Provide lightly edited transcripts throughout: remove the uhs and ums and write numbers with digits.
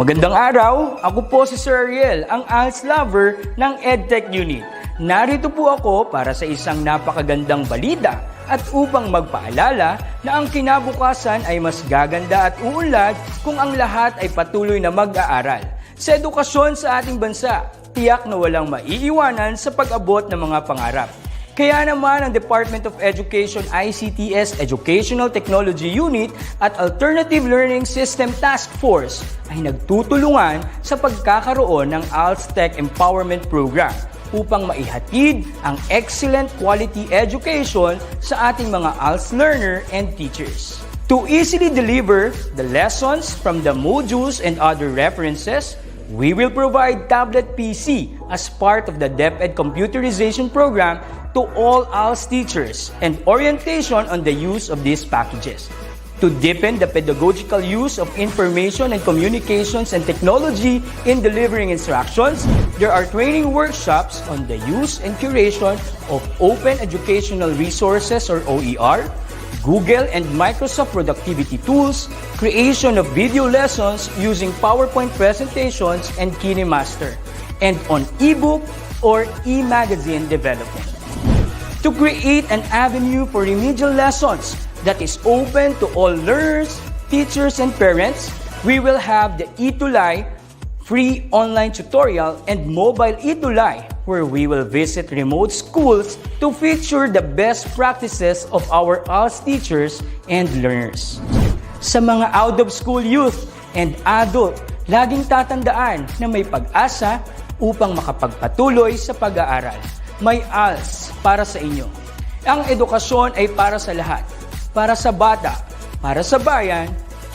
Magandang araw, ako po si Sir Ariel, ang ALS lover ng Edtech Unit. Narito po ako para sa isang napakagandang balita at upang magpaalala na ang kinabukasan ay mas gaganda at uunlad kung ang lahat ay patuloy na mag-aaral. Sa edukasyon sa ating bansa, tiyak na walang maiiwanan sa pag-abot ng mga pangarap. Kaya naman ang Department of Education ICT's Educational Technology Unit at Alternative Learning System Task Force ay nagtutulungan sa pagkakaroon ng Edtech Empowerment Program upang maihatid ang excellent quality education sa ating mga ALS learner and teachers. To easily deliver the lessons from the modules and other references, we will provide tablet PC as part of the DepEd computerization program to all ALS teachers and orientation on the use of these packages. To deepen the pedagogical use of information and communications and technology in delivering instructions, there are training workshops on the use and curation of open educational resources or OER, Google and Microsoft productivity tools, creation of video lessons using PowerPoint presentations and KineMaster, and on ebook or e-magazine development. To create an avenue for remedial lessons that is open to all learners, teachers, and parents, we will have the ETUlay free online tutorial and mobile ETUlay, where we will visit remote schools to feature the best practices of our ALS teachers and learners. Sa mga out-of-school youth and adult, laging tatandaan na may pag-asa upang makapagpatuloy sa pag-aaral. May ALS para sa inyo. Ang edukasyon ay para sa lahat. Para sa bata, para sa bayan,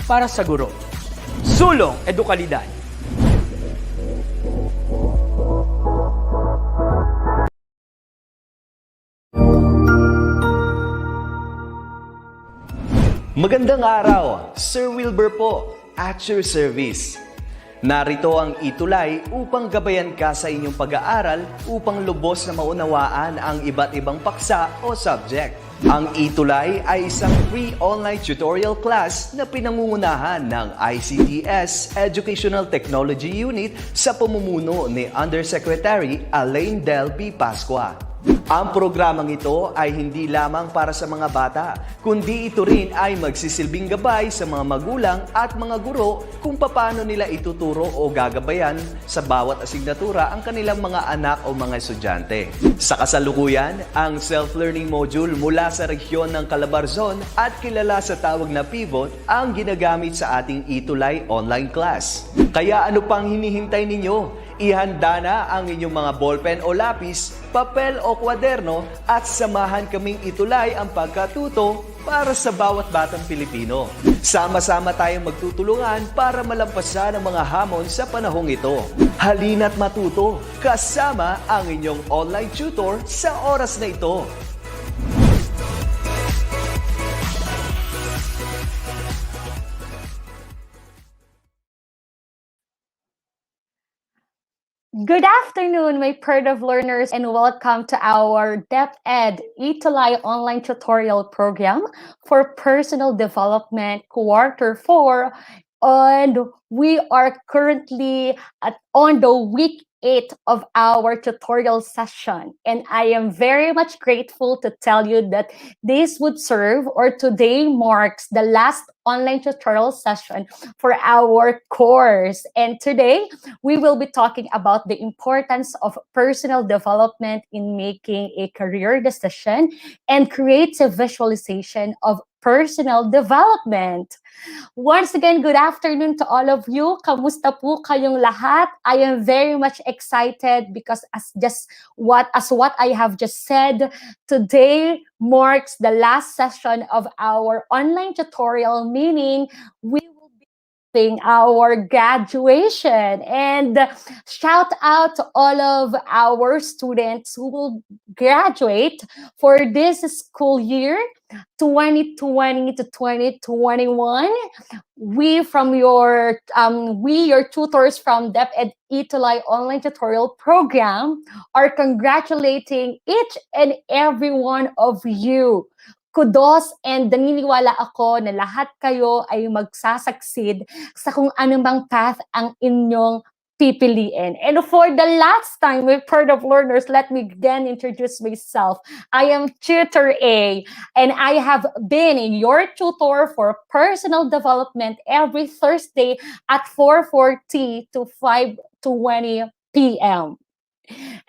para sa guro. Sulong Edukalidad. Magandang araw, Sir Wilbur po, at your service. Narito ang ETUlay upang gabayan ka sa inyong pag-aaral upang lubos na maunawaan ang iba't ibang paksa o subject. Ang ETUlay ay isang free online tutorial class na pinangungunahan ng ICT's Educational Technology Unit sa pamumuno ni Undersecretary Elaine Del B. Pascua. Ang programang ito ay hindi lamang para sa mga bata, kundi ito rin ay magsisilbing gabay sa mga magulang at mga guro kung paano nila ituturo o gagabayan sa bawat asignatura ang kanilang mga anak o mga estudyante. Sa kasalukuyan, ang self-learning module mula sa rehiyon ng Calabarzon at kilala sa tawag na pivot ang ginagamit sa ating ETUlay online class. Kaya ano pang hinihintay ninyo? Ihanda na ang inyong mga ballpen o lapis, papel o kwaderno at samahan kaming itulay ang pagkatuto para sa bawat batang Pilipino. Sama-sama tayong magtutulungan para malampasan ang mga hamon sa panahong ito. Halina't matuto kasama ang inyong online tutor sa oras na ito. Good afternoon, my PERDOV learners, and welcome to our DepEd ETUlay online tutorial program for personal development quarter 4. And we are currently on the week 8 of our tutorial session. And I am very much grateful to tell you that this would serve, or today marks the last online tutorial session for our course. And today, we will be talking about the importance of personal development in making a career decision and creative visualization of personal development. Once again, good afternoon to all of you. Kamusta po kayong lahat? I am very much excited because as what I have just said, today marks the last session of our online tutorial, meaning we will be doing our graduation. And shout out to all of our students who will graduate for this school year 2020 to 2021. We your tutors from DepEd ETUlay online tutorial program are congratulating each and every one of you. kudos and naniniwala ako na lahat kayo ay magsasucceed sa kung anumang path ang inyong pipiliin. And for the last time with Part of Learners, let me again introduce myself. I am Tutor A, and I have been your tutor for personal development every Thursday at 4:40 to 5:20 p.m.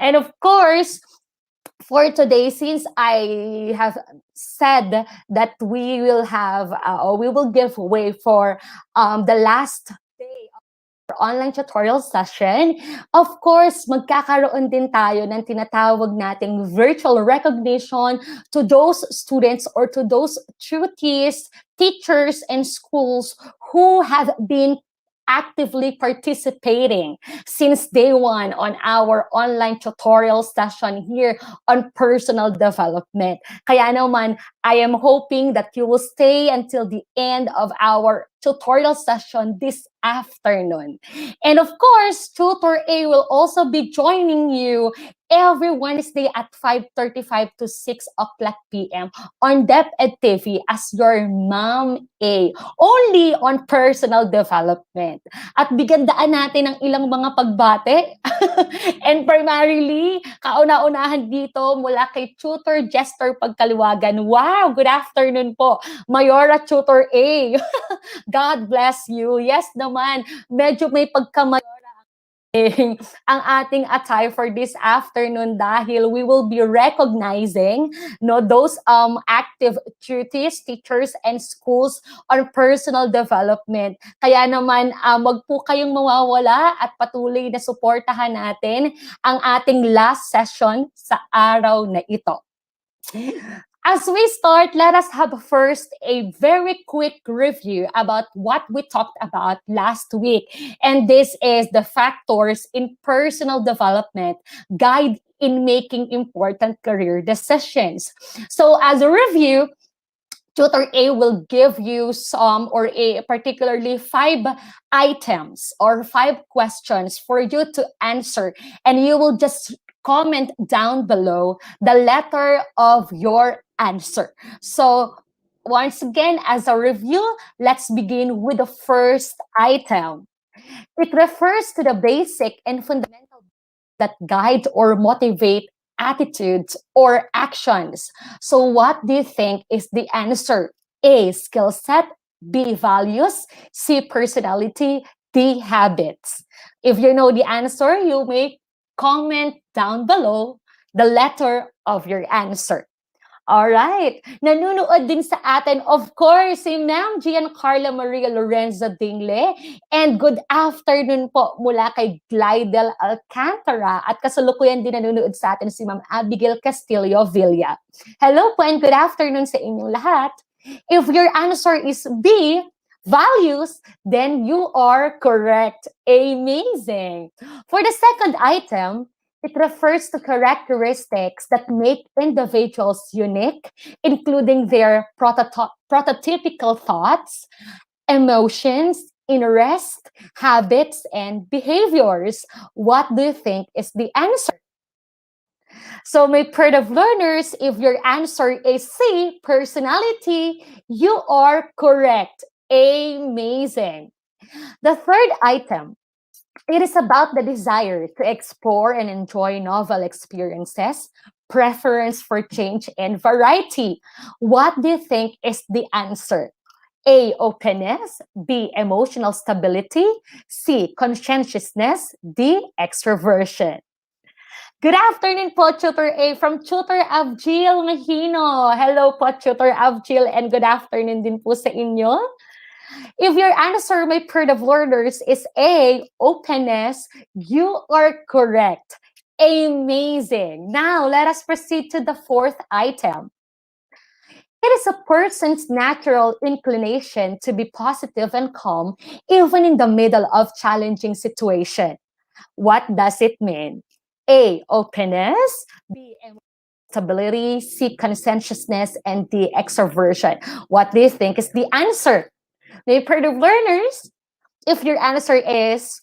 And of course, for today, since I have said that we will have, or we will give way for the last day of our online tutorial session, of course, magkakaroon din tayo ng tinatawag nating virtual recognition to those students or to those tutees, teachers, and schools who have been actively participating since day one on our online tutorial session here on personal development. Kaya naman, I am hoping that you will stay until the end of our tutorial session this afternoon. And of course, Tutor A will also be joining you every Wednesday at 5:35 to 6 o'clock p.m. on DepEd TV as your Ma'am A, only on personal development. At bigandaan natin ng ilang mga pagbate. And primarily, kauna-unahan dito mula kay Tutor Jester Pagkaliwagan. Wow, good afternoon po, Mayora Tutor A. God bless you. Yes naman, medyo may pagkamayora ang ating attire for this afternoon dahil we will be recognizing those active duties, teachers, and schools on personal development. Kaya naman, wag po kayong mawawala at patuloy na suportahan natin ang ating last session sa araw na ito. As we start, let us have first a very quick review about what we talked about last week. And this is the factors in personal development, guide in making important career decisions. So as a review, Tutor A will give you some or particularly 5 items or 5 questions for you to answer. And you will just comment down below the letter of your answer. So once again, as a review, let's begin with the first item. It refers to the basic and fundamental that guide or motivate attitudes or actions. So what do you think is the answer? A, skill set, B, values, C, personality, D, habits. If you know the answer, you may comment down below the letter of your answer. Alright, nanunood din sa atin, of course, si Ma'am Giancarla Maria Lorenzo Dingle. And good afternoon po mula kay Glidel Alcantara. At kasalukuyan din nanunood sa atin si Ma'am Abigail Castillo Villa. Hello po and good afternoon sa inyong lahat. If your answer is B, values, then you are correct. Amazing. For the second item, it refers to characteristics that make individuals unique, including their prototypical thoughts, emotions, interests, habits, and behaviors. What do you think is the answer? So, my part of learners, if your answer is C, personality, you are correct. Amazing. The third item, it is about the desire to explore and enjoy novel experiences, preference for change, and variety. What do you think is the answer? A, openness, B, emotional stability, C, conscientiousness, D, extroversion. Good afternoon po, Tutor A from Tutor Avjil Mahino. Hello po, Tutor Avjil, and good afternoon din po sa inyo. If your answer, my part of learners, is A, openness, you are correct. Amazing. Now, let us proceed to the fourth item. It is a person's natural inclination to be positive and calm, even in the middle of challenging situation. What does it mean? A, openness, B, stability, C, conscientiousness, and D, extroversion. What do you think is the answer? My part of learners, if your answer is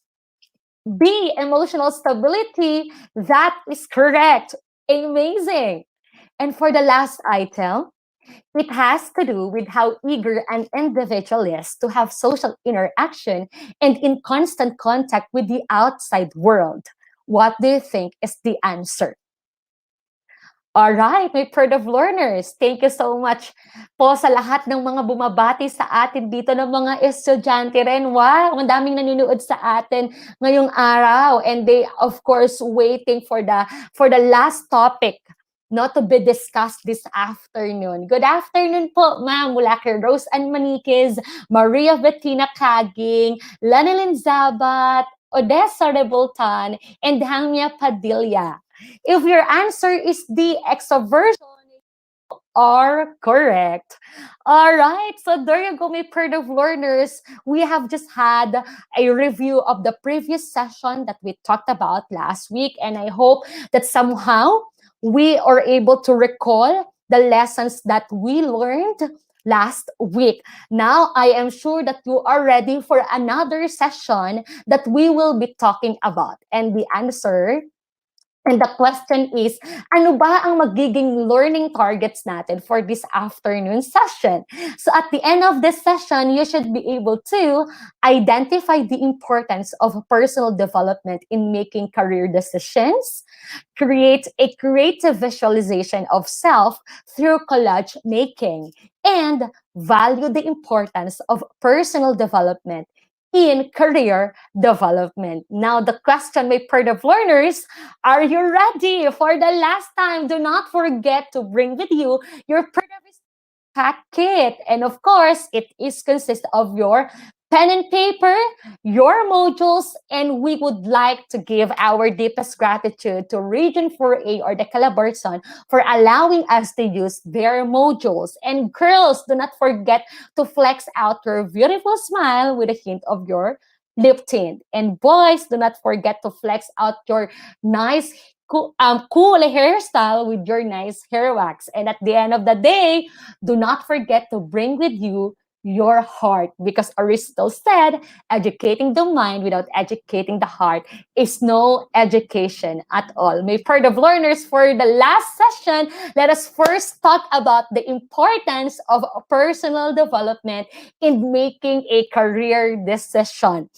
B, emotional stability, that is correct. Amazing. And for the last item, It has to do with how eager an individual is to have social interaction and in constant contact with the outside world. What do you think is the answer? All right, my Pride of Learners, thank you so much po sa lahat ng mga bumabati sa atin dito ng mga estudyante rin. Wow, ang daming nanonood sa atin ngayong araw. And they, of course, waiting for the last topic not to be discussed this afternoon. Good afternoon po, ma'am, mula kay Rose Ann Maniquez, Maria Bettina Caging, Lanilyn Zabat, Odessa Rebultan, and Hamia Padilla. If your answer is the extroversion, are correct. All right, so there you go, my Pride of Learners. We have just had a review of the previous session that we talked about last week, and I hope that somehow we are able to recall the lessons that we learned last week. Now, I am sure that you are ready for another session that we will be talking about. And the answer and the question is, ano ba ang magiging learning targets natin for this afternoon session? So at the end of this session, you should be able to identify the importance of personal development in making career decisions, create a creative visualization of self through collage making, and value the importance of personal development in career development. Now, the question, my Pride of Learners, are you ready for the last time? Do not forget to bring with you your Pride of Pack kit. And of course, it is consist of your pen and paper, your modules, and we would like to give our deepest gratitude to Region 4A or the Calabarzon for allowing us to use their modules. And girls, do not forget to flex out your beautiful smile with a hint of your lip tint. And boys, do not forget to flex out your nice cool hairstyle with your nice hair wax. And at the end of the day, do not forget to bring with you your heart, because Aristotle said, educating the mind without educating the heart is no education at all. My Pride of Learners, for the last session, let us first talk about the importance of personal development in making a career decision.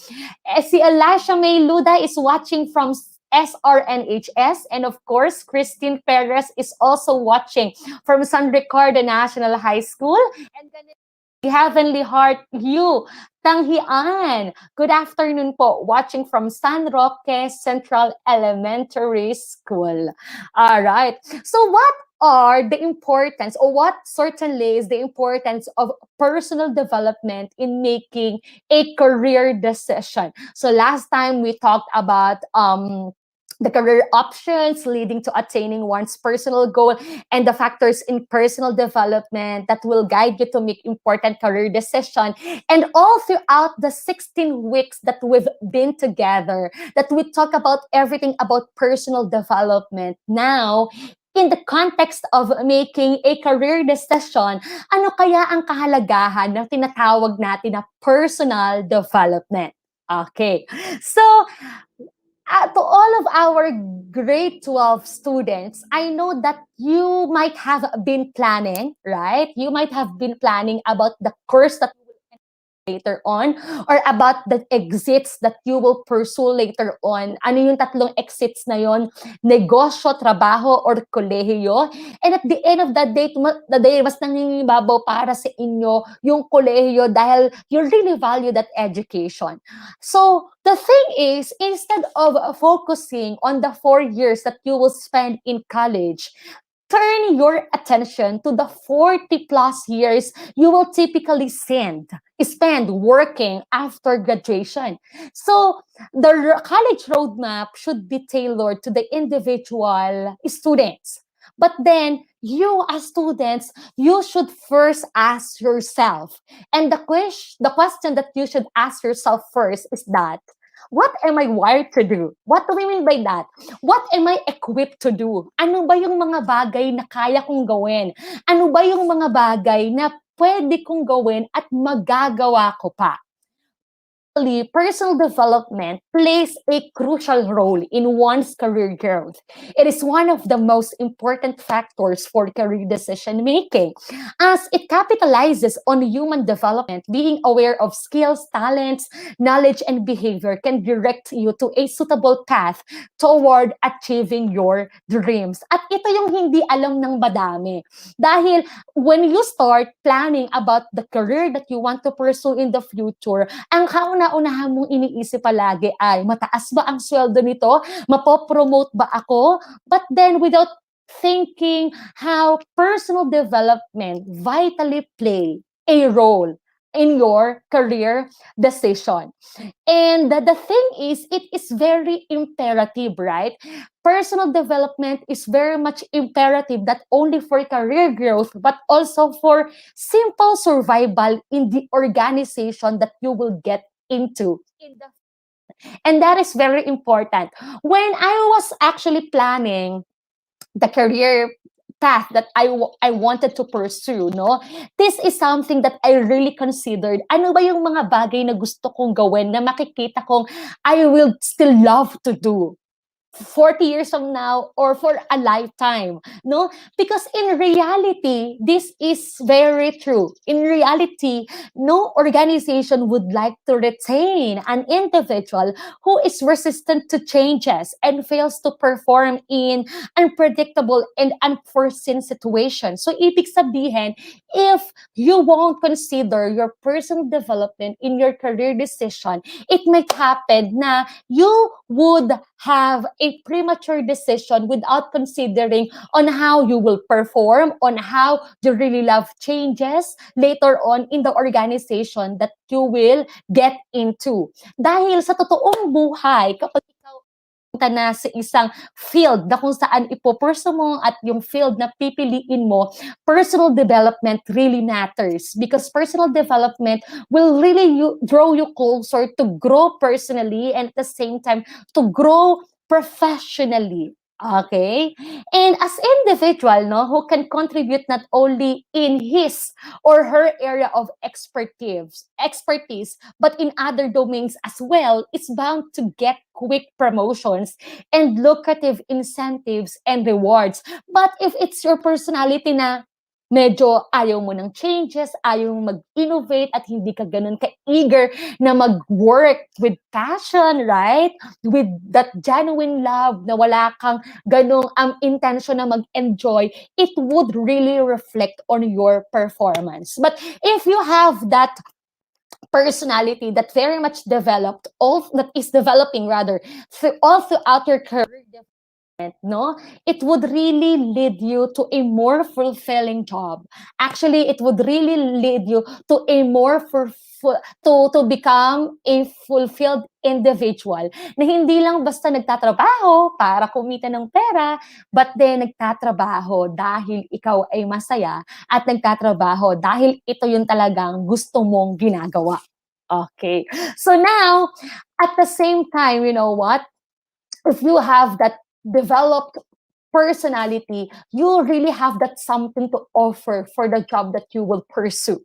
Si Elisha May Luda is watching from SRNHS, and of course, Christine Perez is also watching from San Ricardo National High School, and then Heavenly Heart, you, Tanghian. Good afternoon po, watching from San Roque Central Elementary School. All right. So what are the importance, or what certainly is the importance of personal development in making a career decision? So last time we talked about the career options leading to attaining one's personal goal, and the factors in personal development that will guide you to make important career decisions. And all throughout the 16 weeks that we've been together, that we talk about everything about personal development. Now, in the context of making a career decision, ano kaya ang kahalagahan ng tinatawag natin na personal development? Okay. So, to all of our grade 12 students, I know that you might have been planning, right? You might have been planning about the course that you will enter later on, or about the exits that you will pursue later on. Ano yung tatlong exits na yon? Negosyo, trabaho, or kolehiyo. And at the end of the day, mas nangingibabaw para sa inyo yung kolehiyo dahil you really value that education. So, the thing is, instead of focusing on the 4 years that you will spend in college, turn your attention to the 40 plus years you will typically spend working after graduation. So, the college roadmap should be tailored to the individual students. But then, you as students, you should first ask yourself. And the question that you should ask yourself first is that, what am I wired to do? What do we mean by that? What am I equipped to do? Ano ba yung mga bagay na kaya kong gawin? Ano ba yung mga bagay na pwede kong gawin at magagawa ko pa? personal development plays a crucial role in one's career growth. It is one of the most important factors for career decision making, as it capitalizes on human development. Being aware of skills, talents, knowledge, and behavior can direct you to a suitable path toward achieving your dreams. At ito yung hindi alam ng madami. Dahil when you start planning about the career that you want to pursue in the future, ang kauna-unahan mong iniisip palagi ay, mataas ba ang sweldo nito? Mapopromote ba ako? But then, without thinking how personal development vitally play a role in your career decision. And the thing is, it is very imperative, right? Personal development is very much imperative, not only for career growth, but also for simple survival in the organization that you will get into. And that is very important. When I was actually planning the career path that I wanted to pursue, no? This is something that I really considered. Ano ba yung mga bagay na gusto kong gawin na makikita kong I will still love to do 40 years from now or for a lifetime, no? Because in reality, this is very true. In reality, no organization would like to retain an individual who is resistant to changes and fails to perform in unpredictable and unforeseen situations. So ibig sabihin, if you won't consider your personal development in your career decision, it might happen na you would have a premature decision without considering on how you will perform, on how you really love changes later on in the organization that you will get into. Dahil sa totoong buhay, kapag ikaw punta na sa isang field na kung saan ipopurso mo at yung field na pipiliin mo, personal development really matters, because personal development will really draw you closer to grow personally and at the same time to grow professionally. Okay? And as individual, no, who can contribute not only in his or her area of expertise, but in other domains as well, is bound to get quick promotions and lucrative incentives and rewards. But if it's your personality na medyo ayaw mo ng changes, ayaw mo mag-innovate at hindi ka ganun ka-eager na mag-work with passion, right? With that genuine love na wala kang ganung intention na mag-enjoy, it would really reflect on your performance. But if you have that personality that very much developed, that is developing rather, all throughout your career development, no, it would really lead you to a more fulfilling job. Actually, it would really lead you to a more to become a fulfilled individual na hindi lang basta nagtatrabaho para kumita ng pera, but then nagtatrabaho dahil ikaw ay masaya at nagtatrabaho dahil ito yung talagang gusto mong ginagawa. Okay. So now, at the same time, you know what? If you have that developed personality, you really have that something to offer for the job that you will pursue.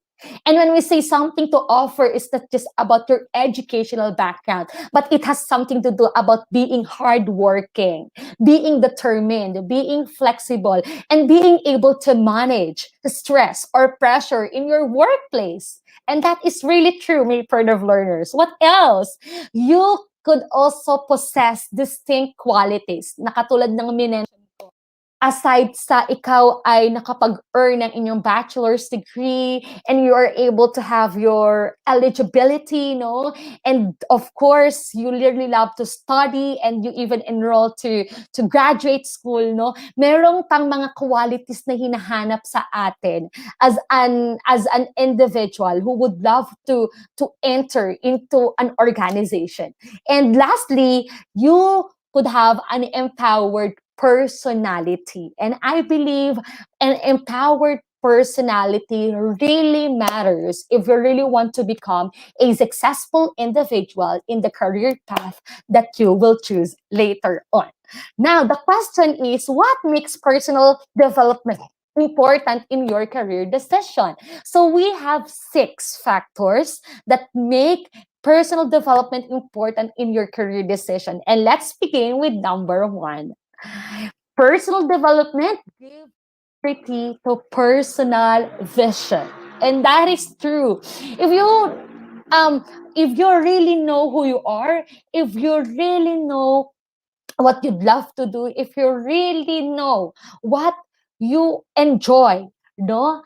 And when we say something to offer, it's not just about your educational background, but it has something to do about being hardworking, being determined, being flexible, and being able to manage the stress or pressure in your workplace. And that is really true, my of learners. What else? You could also possess distinct qualities na katulad ng minention ko. Aside sa ikaw ay nakapag-earn ng inyong bachelor's degree and you are able to have your eligibility, no? And of course, you really love to study and you even enroll to graduate school, no? Merong pang mga qualities na hinahanap sa atin as an individual who would love to enter into an organization. And lastly, you could have an empowered personality. And I believe an empowered personality really matters if you really want to become a successful individual in the career path that you will choose later on. Now, the question is, what makes personal development important in your career decision? So we have 6 factors that make personal development important in your career decision? And let's begin with number one. Personal development gives priority to personal vision. And that is true. If you um if you really know who you are, if you really know what you'd love to do, if you really know what you enjoy, no,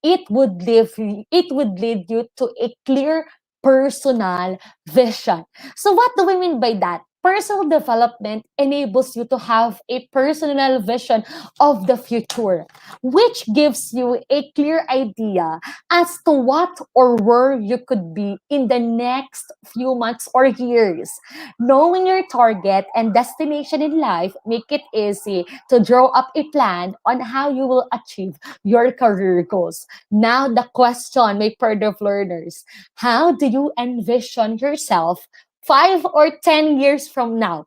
it would lead you to a clear personal vision. So what do we mean by that? Personal development enables you to have a personal vision of the future, which gives you a clear idea as to what or where you could be in the next few months or years. Knowing your target and destination in life make it easy to draw up a plan on how you will achieve your career goals. Now the question, my of learners, how do you envision yourself 5 or 10 years from now?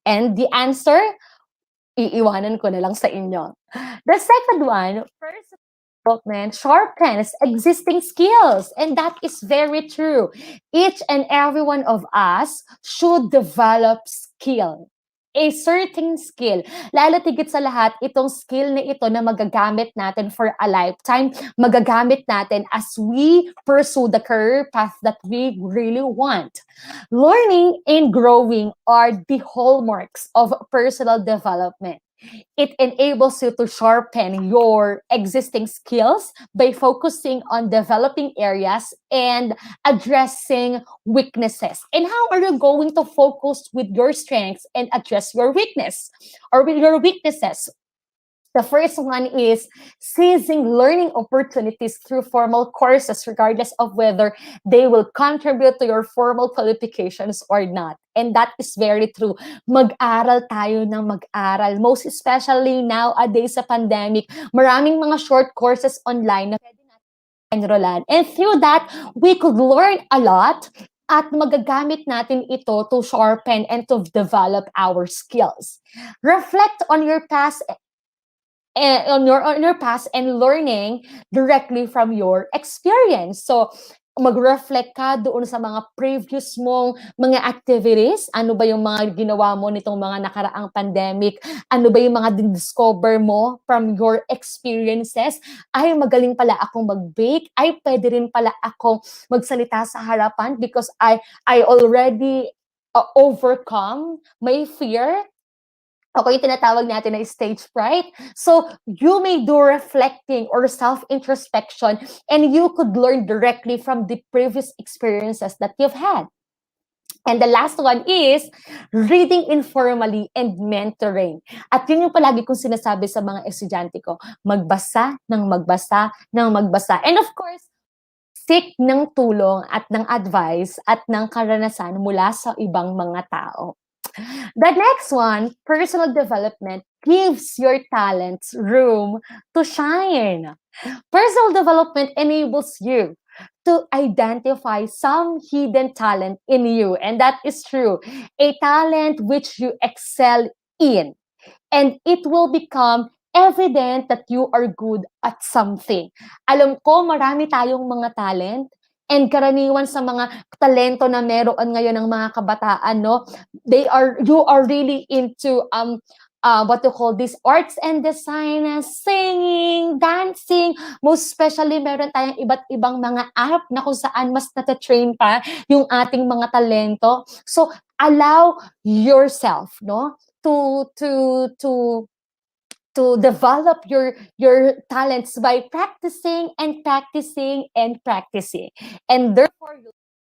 And the answer, iiwanan ko na lang sa inyo. The second one, personal development sharpens existing skills. And that is very true. Each and every one of us should develop skill. A certain skill. Lalo tigit sa lahat, itong skill na ito na magagamit natin for a lifetime, magagamit natin as we pursue the career path that we really want. Learning and growing are the hallmarks of personal development. It enables you to sharpen your existing skills by focusing on developing areas and addressing weaknesses. And how are you going to focus with your strengths and address your weakness or with your weaknesses? The first one is seizing learning opportunities through formal courses, regardless of whether they will contribute to your formal qualifications or not. And that is very true. Mag-aral tayo ng mag-aral. Most especially nowadays sa pandemic, maraming mga short courses online na pwede natin enrollan. And through that, we could learn a lot at magagamit natin ito to sharpen and to develop our skills. Reflect on your past on your past and learning directly from your experience. So, mag-reflect ka doon sa mga previous mong mga activities. Ano ba yung mga ginawa mo nitong mga nakaraang pandemic? Ano ba yung mga discover mo from your experiences? Ay, magaling pala akong mag-bake. Ay, pwede rin pala akong magsalita sa harapan because I already overcome my fear. Okay, tinatawag natin na stage fright. So, you may do reflecting or self-introspection and you could learn directly from the previous experiences that you've had. And the last one is reading informally and mentoring. At yun yung palagi kong sinasabi sa mga estudyante ko, magbasa ng magbasa ng magbasa. And of course, seek ng tulong at ng advice at ng karanasan mula sa ibang mga tao. The next one, personal development gives your talents room to shine. Personal development enables you to identify some hidden talent in you. And that is true. A talent which you excel in. And it will become evident that you are good at something. Alam ko, marami tayong mga talent. And karaniwan sa mga talento na meron ngayon ng mga kabataan, no, you are really into what you call this arts and design, singing, dancing. Most especially, meron tayong iba't ibang mga app na kung saan mas nata-train pa yung ating mga talento. So allow yourself, no, to develop your talents by practicing and practicing and practicing. And therefore, you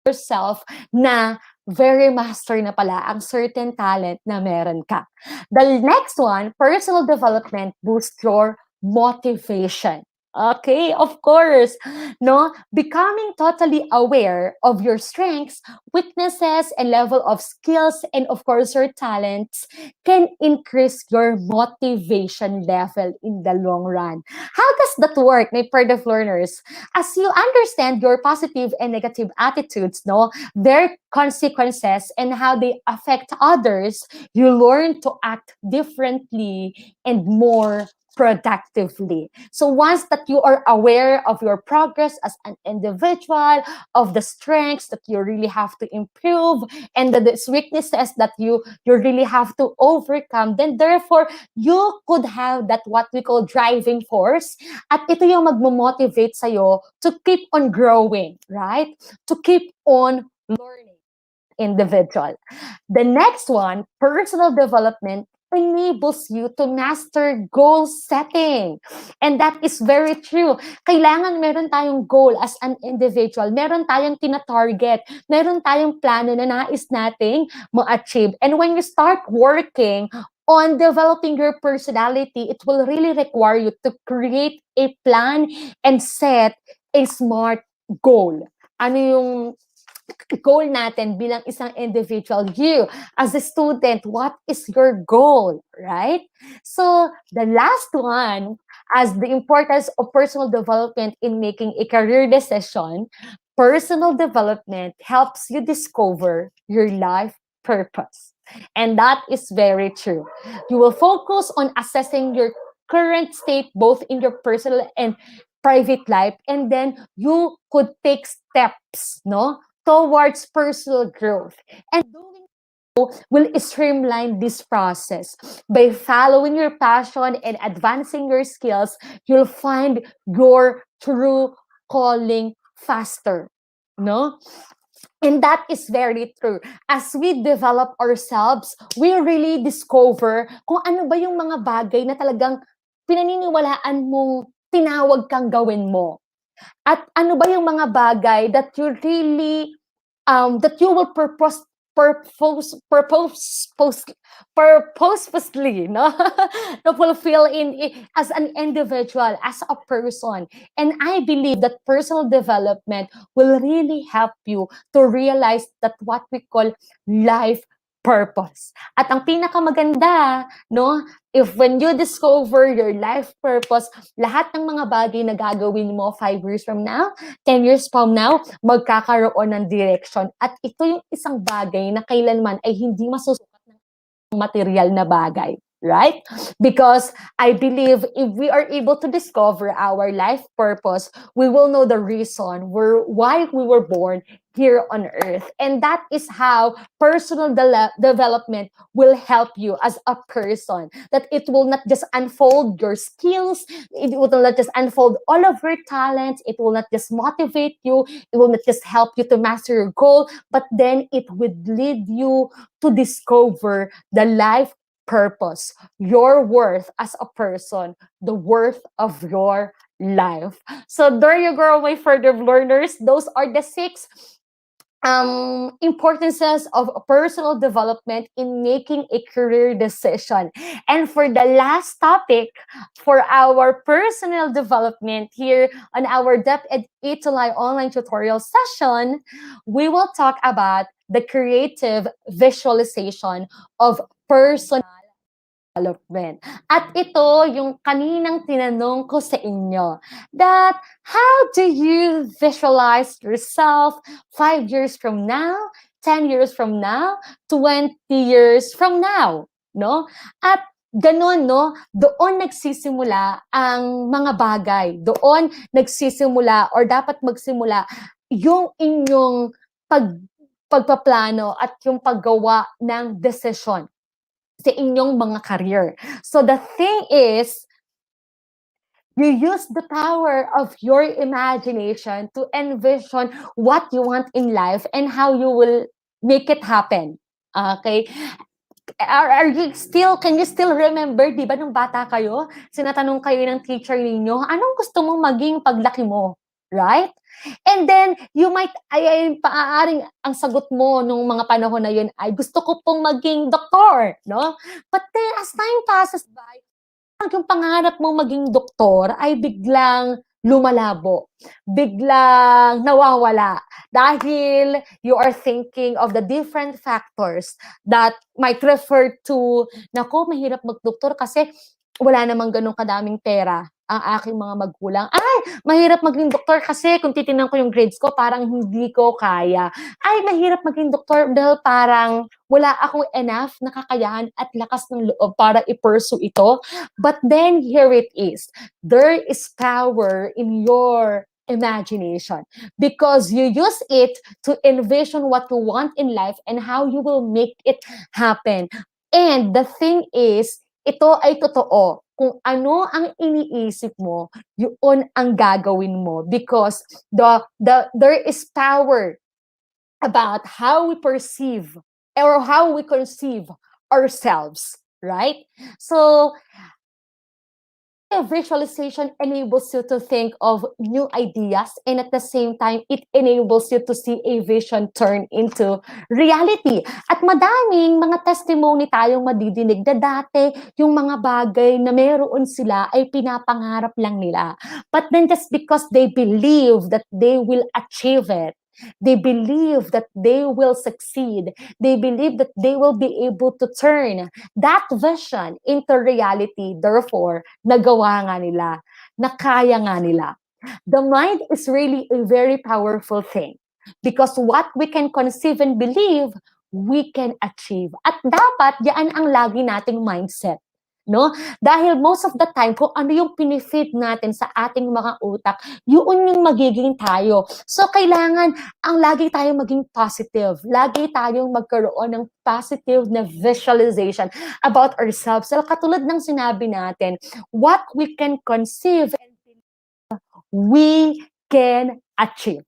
yourself na very master na pala ang certain talent na meron ka. The next one, personal development boosts your motivation. Okay, of course, no? Becoming totally aware of your strengths, weaknesses, and level of skills, and of course, your talents can increase your motivation level in the long run. How does that work, my of learners? As you understand your positive and negative attitudes, no, their consequences and how they affect others, you learn to act differently and more productively. So once that you are aware of your progress as an individual, of the strengths that you really have to improve, and the weaknesses that you really have to overcome, then therefore, you could have that what we call driving force, at ito yung magmo-motivate sa'yo to keep on growing, right? To keep on learning individual. The next one, personal development, enables you to master goal setting. And that is very true. Kailangan meron tayong goal as an individual. Meron tayong tina-target. Meron tayong plano na nais nating ma-achieve. And when you start working on developing your personality, it will really require you to create a plan and set a smart goal. Ano yung goal natin bilang isang individual? You, as a student, what is your goal, right? So, the last one, as the importance of personal development in making a career decision, personal development helps you discover your life purpose. And that is very true. You will focus on assessing your current state, both in your personal and private life, and then you could take steps, no, towards personal growth. And doing so will streamline this process. By following your passion and advancing your skills, you'll find your true calling faster. No? And that is very true. As we develop ourselves, we really discover kung ano ba yung mga bagay na talagang pinaniniwalaan mong tinawag kang gawin mo. At ano ba yung mga bagay that you really that you will purposefully, no, to fulfill as an individual, as a person. And I believe that personal development will really help you to realize that what we call life purpose. At ang pinakamaganda, no, if when you discover your life purpose, lahat ng mga bagay na gagawin mo 5 years from now, 10 years from now, magkakaroon ng direction. At ito yung isang bagay na kailanman ay hindi masusukat ng material na bagay. Right? Because I believe if we are able to discover our life purpose, we will know the reason why we were born here on earth. And that is how personal development will help you as a person. That it will not just unfold your skills, it will not just unfold all of your talents, it will not just motivate you, it will not just help you to master your goal, but then it would lead you to discover the life purpose, your worth as a person, the worth of your life. So there you go, my further learners. Those are the 6 importances of personal development in making a career decision. And for the last topic for our personal development here on our DepEd ETUlay online tutorial session, we will talk about the creative visualization of personal development. At ito yung kaninang tinanong ko sa inyo, that how do you visualize yourself 5 years from now, 10 years from now, 20 years from now, no? At ganun, no? Doon nagsisimula ang mga bagay. Doon nagsisimula or dapat magsimula yung inyong pagpaplano at yung paggawa ng desisyon sa inyong mga career. So the thing is, you use the power of your imagination to envision what you want in life and how you will make it happen. Okay? Can you still remember, di ba, nung bata kayo, sinatanong kayo ng teacher ninyo, anong gusto mong maging paglaki mo? Right? And then, you might, paaaring ang sagot mo nung mga panahon na yun ay, gusto ko pong maging doktor, no? But then, as time passes by, yung pangarap mong maging doktor ay biglang lumalabo, biglang nawawala, dahil you are thinking of the different factors that might refer to, nako, mahirap magdoktor kasi wala namang ganun kadaming pera. ang aking mga magulang, ay, mahirap maging doktor kasi kung titingnan ko yung grades ko, parang hindi ko kaya. Ay, mahirap maging doktor dahil parang wala akong enough na kakayahan at lakas ng loob para i-pursue ito. But then, here it is. There is power in your imagination because you use it to envision what you want in life and how you will make it happen. And the thing is, ito ay totoo. Kung ano ang iniisip mo, yun ang gagawin mo because there is power about how we perceive or how we conceive ourselves, right? So, visualization enables you to think of new ideas, and at the same time, it enables you to see a vision turn into reality. At madaming mga testimony tayong madidinig na dati yung mga bagay na meron sila ay pinapangarap lang nila. But then just because they believe that they will achieve it, they believe that they will succeed, they believe that they will be able to turn that vision into reality. Therefore, nagawa nga nila, nakaya nga nila. The mind is really a very powerful thing because what we can conceive and believe, we can achieve. At dapat, yan ang lagi nating mindset. No? Dahil most of the time, kung ano yung pinifeed natin sa ating mga utak, yun yung magiging tayo. So, kailangan ang lagi tayong maging positive. Lagi tayong magkaroon ng positive na visualization about ourselves. So, katulad ng sinabi natin, what we can conceive and we can achieve.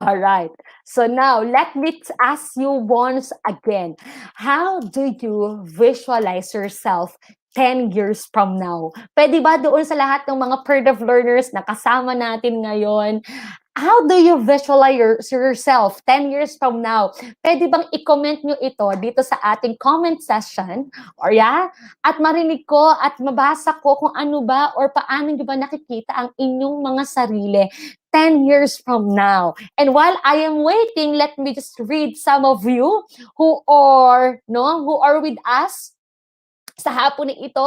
All right. So now, let me ask you once again, how do you visualize yourself 10 years from now? Pwede ba doon sa lahat ng mga PED of learners na kasama natin ngayon, how do you visualize yourself 10 years from now? Pwede bang i-comment nyo ito dito sa ating comment session? Or yeah? At marinig ko at mabasa ko kung ano ba or paano nyo ba nakikita ang inyong mga sarili 10 years from now. And while I am waiting, let me just read some of you who are with us sa hapon na ito.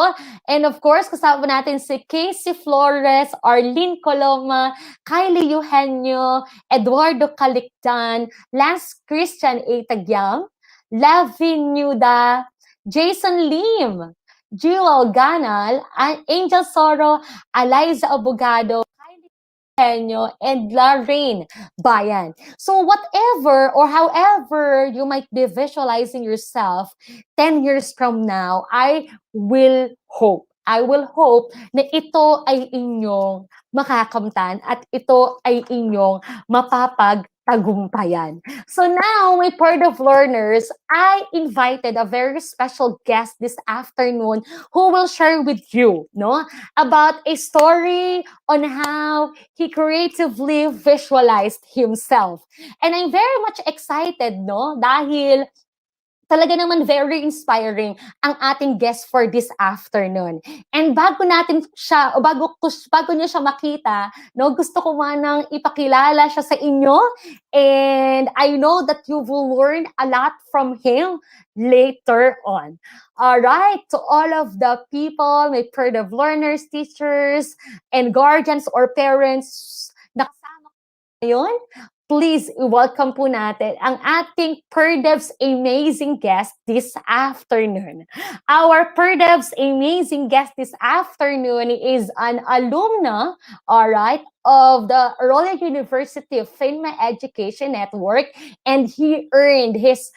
And of course, kasama natin si Casey Flores, Arlene Coloma, Kylie Eugenio, Eduardo Calictan, Lance Christian A. Tagyam, Lavin Nuda, Jason Lim, Jewel Ganal, Angel Soro, Eliza Abogado, and Lorraine Bayan. So whatever or however you might be visualizing yourself 10 years from now, I will hope na ito ay inyong makakamtan at ito ay inyong mapapagtagumpayan. So now, my part of learners, I invited a very special guest this afternoon who will share with you, about a story on how he creatively visualized himself. And I'm very much excited, dahil talaga naman very inspiring ang ating guest for this afternoon. And bago niyo siya makita, gusto ko manang ipakilala siya sa inyo. And I know that you will learn a lot from him later on. All right, to all of the people, my part of learners, teachers, and guardians or parents na kasama ngayon, please welcome po natin ang ating PERDEV's amazing guest this afternoon. Our PERDEV's amazing guest this afternoon is an alumna, all right, of the Royal University of FINMA Education Network, and he earned his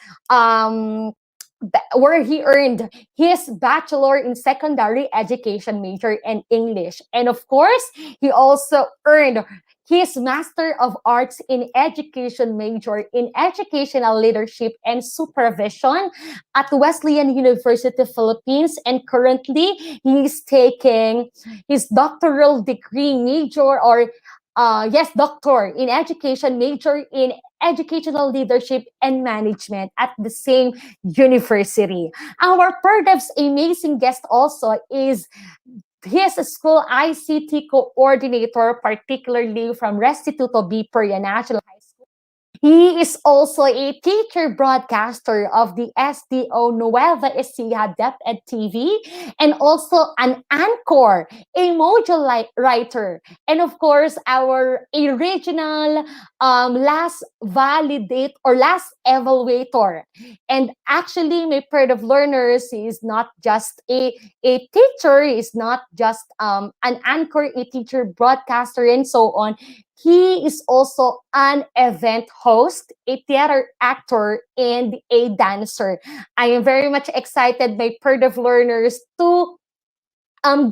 Bachelor in Secondary Education major in English. And of course, he also earned his Master of Arts in Education major in Educational Leadership and Supervision at Wesleyan University, Philippines. And currently, he is taking his doctoral degree major doctor in education major in Educational Leadership and Management at the same university. Our PERDEV's amazing guest also is his school ICT coordinator, particularly from Restituto B. Peria National High School He is also a teacher broadcaster of the SDO Nueva Ecija DepEd TV and also an anchor, a module writer, and of course, our original last validate or last evaluator. And actually, my Pride of Learners is not just a teacher, is not just an anchor, a teacher, broadcaster, and so on. He is also an event host, a theater actor, and a dancer. I am very much excited, my Pride of Learners, to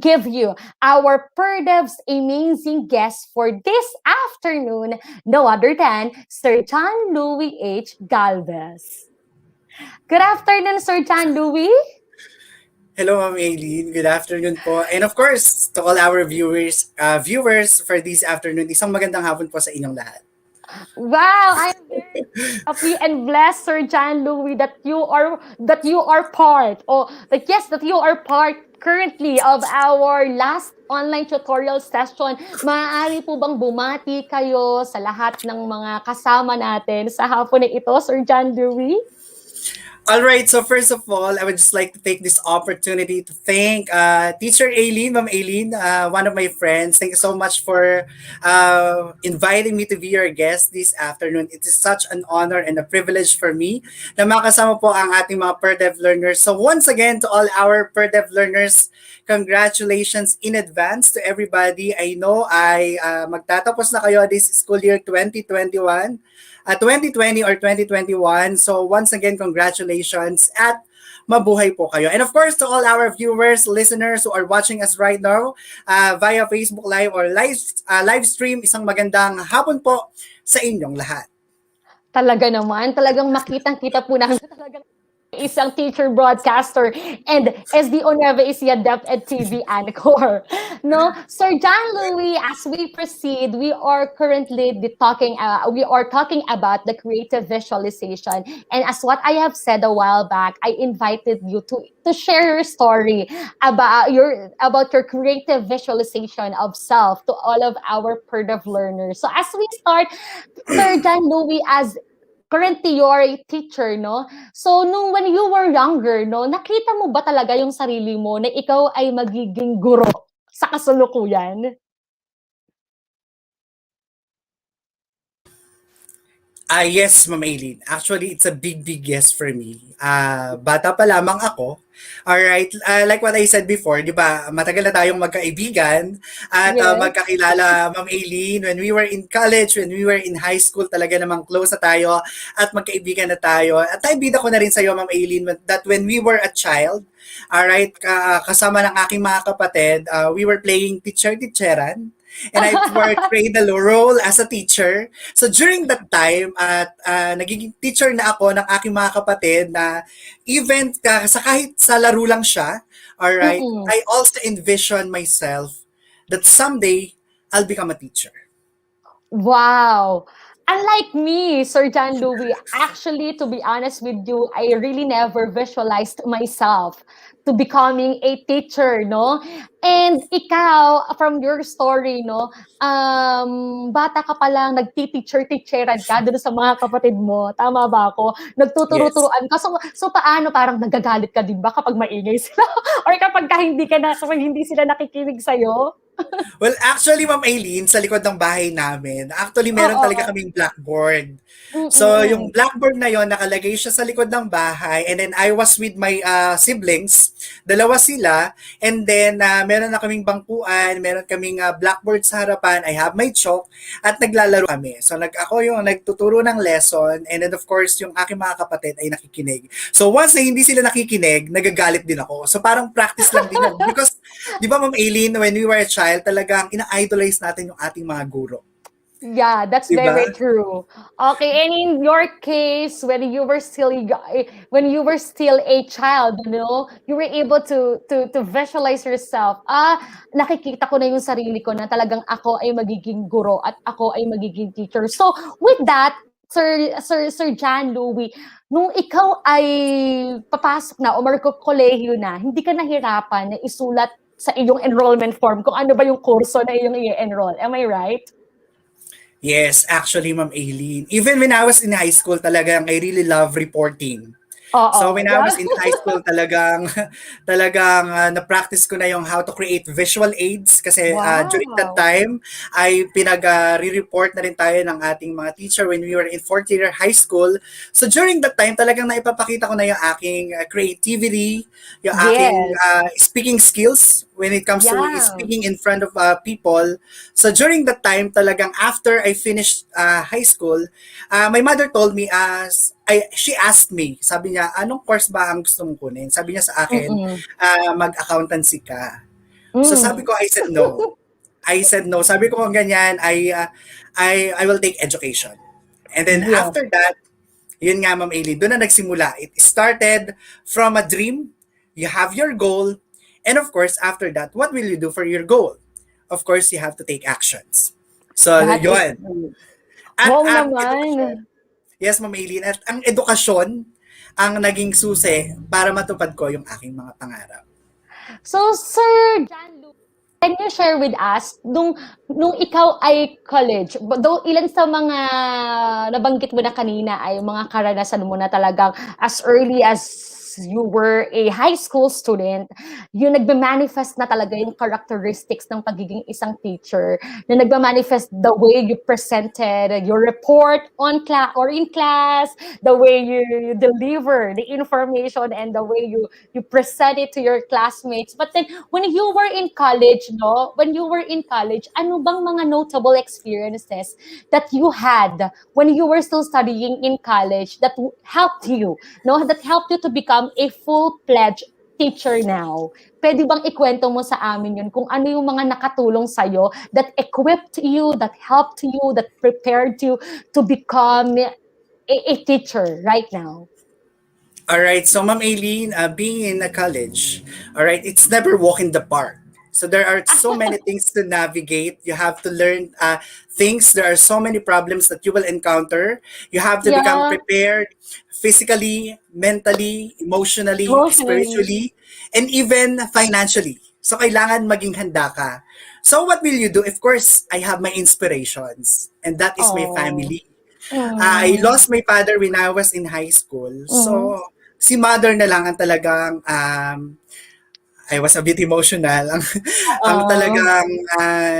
give you our PERDEV's amazing guest for this afternoon, no other than Sir John Louis H. Galvez. Good afternoon, Sir John Louis. Hello, Ma'am Aileen. Good afternoon po. And of course, to all our viewers for this afternoon, isang magandang hapon po sa inyong lahat. Wow, I'm very happy and blessed, Sir John Louis, that you are part, or that you are part currently of our last online tutorial session. Maaari po bang bumati kayo sa lahat ng mga kasama natin sa hapon na ito, Sir John Louis? All right, so first of all, I would just like to take this opportunity to thank Teacher Aileen, Ma'am Aileen, one of my friends. Thank you so much for inviting me to be your guest this afternoon. It is such an honor and a privilege for me na makasama po ang ating mga PERDEV learners. So once again, to all our PERDEV learners, congratulations in advance to everybody. I know ay magtatapos na kayo this school year 2021. 2020 or 2021. So once again, congratulations at mabuhay po kayo. And of course, to all our viewers, listeners who are watching us right now via Facebook Live or live stream, isang magandang hapon po sa inyong lahat. Talaga naman, talagang makitang-kita po namin talagang isang teacher broadcaster and SDO Nueva Ecija DepEd TV anchor. No, Sir John Louis, as we proceed, we are currently talking about the creative visualization. And as what I have said a while back, I invited you to share your story about your creative visualization of self to all of our PERDEV learners. So as we start, Sir John Louis, as currently you're a teacher, no? So when you were younger, no, nakita mo ba talaga yung sarili mo na ikaw ay magiging guro sa kasalukuyan? Yes, Ma'am Aileen. Actually, it's a big yes for me. Bata pa lamang ako. Alright, like what I said before, di ba, matagal na tayong magkaibigan at Yes. magkakilala, Ma'am Aileen, when we were in college, when we were in high school, talaga namang close na tayo at magkaibigan na tayo. At naibida ko na rin sa iyo, Ma'am Aileen, that when we were a child, alright, kasama ng aking mga kapatid, we were playing teacher-teacheran. And I portrayed the role as a teacher. So during that time, nagiging teacher na ako ng aking mga kapatid na even kahit sa laro lang siya, alright, I also envision myself that someday I'll become a teacher. Wow. Unlike me, Sir John Louis, actually, to be honest with you, I really never visualized myself to becoming a teacher, no? And ikaw, from your story, no, bata ka pa lang, nagti-teacher-teacheran ka doon sa mga kapatid mo. Tama ba ako? Nagtuturo-turuan ka. So paano, parang nagagalit ka din ba kapag maingay sila? Or kapag hindi sila nakikinig sa'yo? Well, actually, Ma'am Aileen, sa likod ng bahay namin, actually meron talaga kaming blackboard. So, yung blackboard na yon nakalagay siya sa likod ng bahay, and then I was with my siblings, dalawa sila, and then meron na kaming bangkuan, meron kaming blackboard sa harapan, I have my chalk, at naglalaro kami. So, ako yung nagtuturo ng lesson, and then of course, yung aking mga kapatid ay nakikinig. So, once na hindi sila nakikinig, nagagalit din ako. So, parang practice lang din yun. Because, di ba, Ma'am Aileen, when we were a child, talagang ina-idolize natin yung ating mga guro. Yeah, that's Diba? very true. Okay, and in your case, when you were still a child, you know, you were able to visualize yourself. Nakikita ko na yung sarili ko na talagang ako ay magiging guro at ako ay magiging teacher. So, with that, Sir John Louis, nung ikaw ay papasok na o magko-kolehiyo na, hindi ka nahirapan na isulat sa iyong enrollment form kung ano ba yung kurso na iyong i-enroll. Am I right? Yes, actually, Ma'am Aileen. Even when I was in high school, talagang I really love reporting. So Oo, when I yeah. was in high school, talagang na-practice ko na yung how to create visual aids kasi during that Wow. time ay re-report na rin tayo ng ating mga teacher when we were in fourth year high school. So during that time, talagang naipapakita ko na yung aking creativity, yung aking Yes. speaking skills when it comes to Yeah. speaking in front of people. So during that time, talagang after I finished high school, my mother told me she asked me, sabi niya, anong course ba ang gusto mong kunin? Sabi niya sa akin, Mm. mag-accountancy ka. So sabi Hmm. ko, I said no. I said no. Sabi ko kung ganyan, I will take education. And then Yes. after that, yun nga Ma'am Aileen, doon na nagsimula. It started from a dream, you have your goal, and of course, after that, what will you do for your goal? Of course, you have to take actions. So, That is yun. true. At Wow ang edukasyon, naman. yes, Ma'am Aileen, at ang edukasyon ang naging susi para matupad ko yung aking mga pangarap. So, Sir John Lu, can you share with us, nung ikaw ay college, though ilan sa mga nabanggit mo na kanina ay mga karanasan mo na talagang as early as you were a high school student, yung nagbe-manifest na talaga yung characteristics ng pagiging isang teacher, na nagbe-manifest the way you presented your report on class or in class, the way you deliver the information and the way you present it to your classmates. But then when you were in college, no, when you were in college, ano bang mga notable experiences that you had when you were still studying in college that helped you, no, that helped you to become a full-fledged teacher now? Pwede bang ikwento mo sa amin yun kung ano yung mga nakatulong sa'yo that equipped you, that helped you, that prepared you to become a teacher right now? All right, so Ma'am Aileen, being in a college, all right, it's never walk in the park. So there are so many things to navigate. You have to learn things. There are so many problems that you will encounter. You have to become Yeah, prepared physically, mentally, emotionally, emotionally. spiritually, and even financially. So kailangan maging handa ka. So what will you do? Of course, I have my inspirations, and that is my Oh. family. I Mm. lost my father when I was in high school. Mhm. So, si mother na lang ang talagang I was a bit emotional. Ang Oo. talagang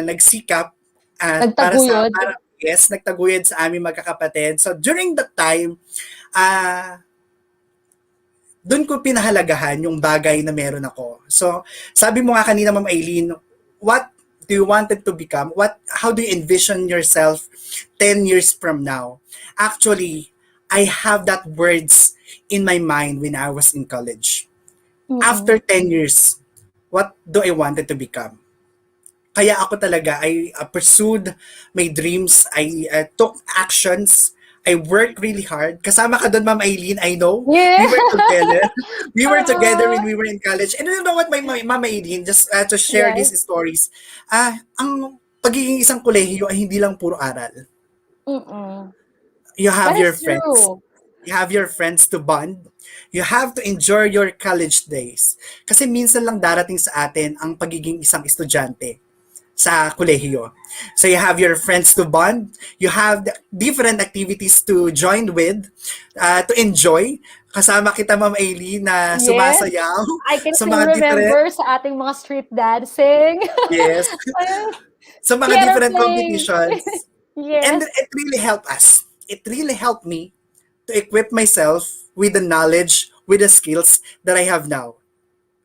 nagsikap at Nagtaguyod? para yes, nagtaguyod sa aming magkakapatid. So, during that time, ah doon ko pinahalagahan yung bagay na meron ako. So, sabi mo nga kanina, Ma'am Aileen, what do you wanted to become? How do you envision yourself 10 years from now? Actually, I have that words in my mind when I was in college. After Mm. 10 years, what do I wanted to become? Kaya ako talaga, I pursued my dreams. I took actions. I worked really hard. Kasama ka doon, Ma'am Aileen, I know. Yeah. We were together. We were together Oo. when we were in college. And you know what, Ma'am Aileen, just to share these Yes. stories, ang pagiging isang kolehiyo ay hindi lang puro aral. Mm. You have That your is friends. true. You have your friends to bond. You have to enjoy your college days. Kasi minsan lang darating sa atin ang pagiging isang estudyante sa kolehiyo. So you have your friends to bond, you have different activities to join with, to enjoy. Kasama kita, Ma'am Aileen, na Yes. sumasayaw I can sa still mga different, remember sa ating mga street dancing. yes, Ayun, sa mga theater different play. competitions. And Yes. it really helped us. It really helped me to equip myself with the knowledge, with the skills that I have now.